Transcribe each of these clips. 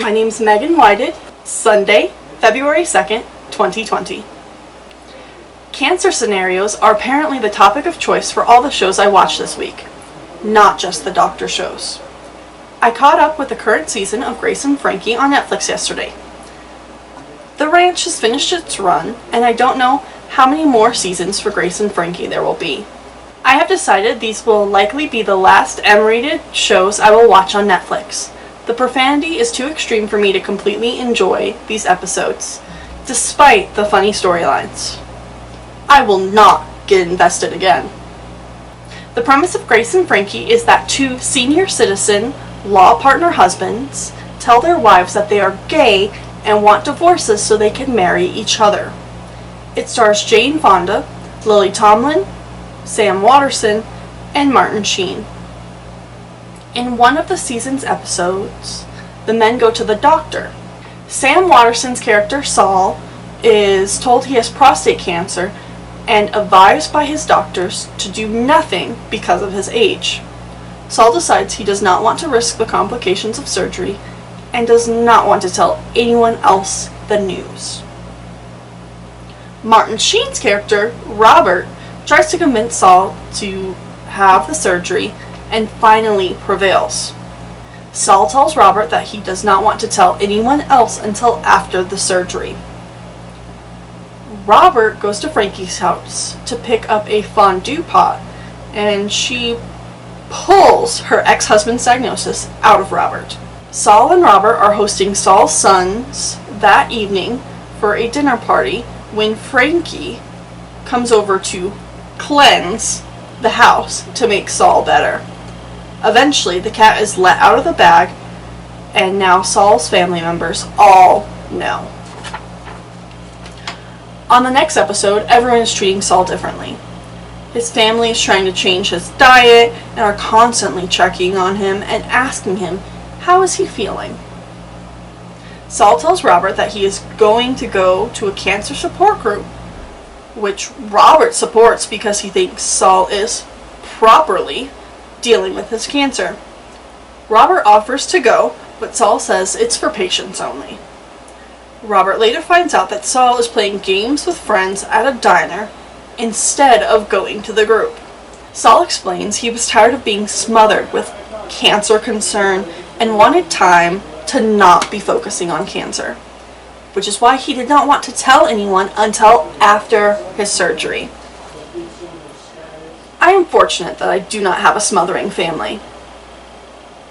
My name's Susanne Whited, Sunday, February 2nd, 2020. Cancer scenarios are apparently the topic of choice for all the shows I watched this week, not just the doctor shows. I caught up with the current season of Grace and Frankie on Netflix yesterday. The ranch has finished its run, and I don't know how many more seasons for Grace and Frankie there will be. I have decided these will likely be the last M-rated shows I will watch on Netflix. The profanity is too extreme for me to completely enjoy these episodes, despite the funny storylines. I will not get invested again. The premise of Grace and Frankie is that two senior citizen law partner husbands tell their wives that they are gay and want divorces so they can marry each other. It stars Jane Fonda, Lily Tomlin, Sam Waterston, and Martin Sheen. In one of the season's episodes, the men go to the doctor. Sam Waterston's character, Saul, is told he has prostate cancer and advised by his doctors to do nothing because of his age. Saul decides he does not want to risk the complications of surgery and does not want to tell anyone else the news. Martin Sheen's character, Robert, tries to convince Saul to have the surgery and finally prevails. Saul tells Robert that he does not want to tell anyone else until after the surgery. Robert goes to Frankie's house to pick up a fondue pot, and she pulls her ex-husband's diagnosis out of Robert. Saul and Robert are hosting Saul's sons that evening for a dinner party when Frankie comes over to cleanse the house to make Saul better. Eventually, the cat is let out of the bag, and now Saul's family members all know. On the next episode, everyone is treating Saul differently. His family is trying to change his diet and are constantly checking on him and asking him, how is he feeling? Saul tells Robert that he is going to go to a cancer support group, which Robert supports because he thinks Saul is properly dealing with his cancer. Robert offers to go, but Saul says it's for patients only. Robert later finds out that Saul is playing games with friends at a diner instead of going to the group. Saul explains he was tired of being smothered with cancer concern and wanted time to not be focusing on cancer, which is why he did not want to tell anyone until after his surgery. I am fortunate that I do not have a smothering family.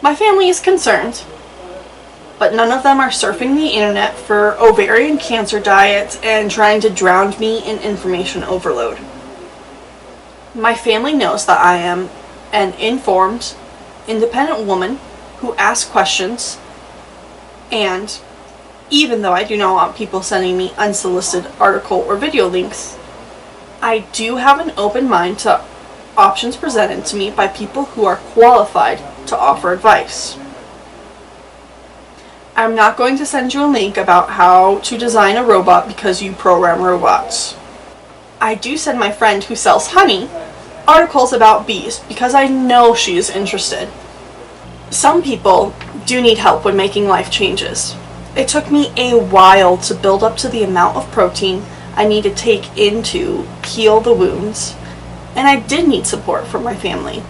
My family is concerned, but none of them are surfing the internet for ovarian cancer diets and trying to drown me in information overload. My family knows that I am an informed, independent woman who asks questions, and even though I do not want people sending me unsolicited article or video links, I do have an open mind to options presented to me by people who are qualified to offer advice. I'm not going to send you a link about how to design a robot because you program robots. I do send my friend who sells honey articles about bees because I know she is interested. Some people do need help when making life changes. It took me a while to build up to the amount of protein I need to take in to heal the wounds, and I did need support from my family.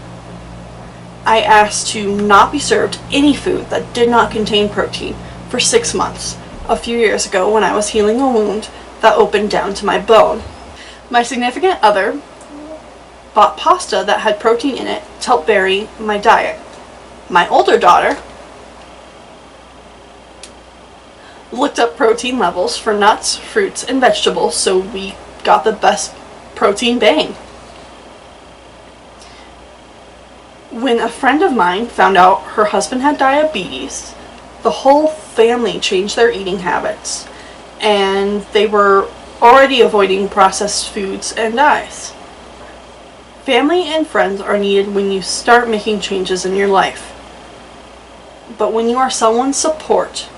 I asked to not be served any food that did not contain protein for 6 months, a few years ago when I was healing a wound that opened down to my bone. My significant other bought pasta that had protein in it to help vary my diet. My older daughter looked up protein levels for nuts, fruits, and vegetables so we got the best protein bang. When a friend of mine found out her husband had diabetes, the whole family changed their eating habits, and they were already avoiding processed foods and dyes. Family and friends are needed when you start making changes in your life. But when you are someone's support,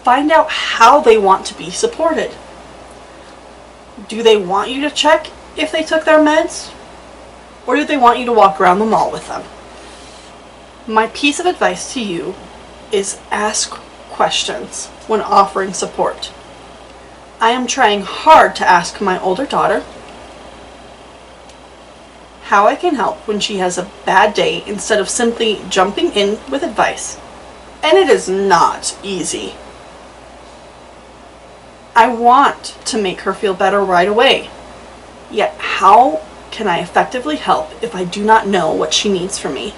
find out how they want to be supported. Do they want you to check if they took their meds? Or do they want you to walk around the mall with them? My piece of advice to you is ask questions when offering support. I am trying hard to ask my older daughter how I can help when she has a bad day instead of simply jumping in with advice. And it is not easy. I want to make her feel better right away. Yet how can I effectively help if I do not know what she needs from me?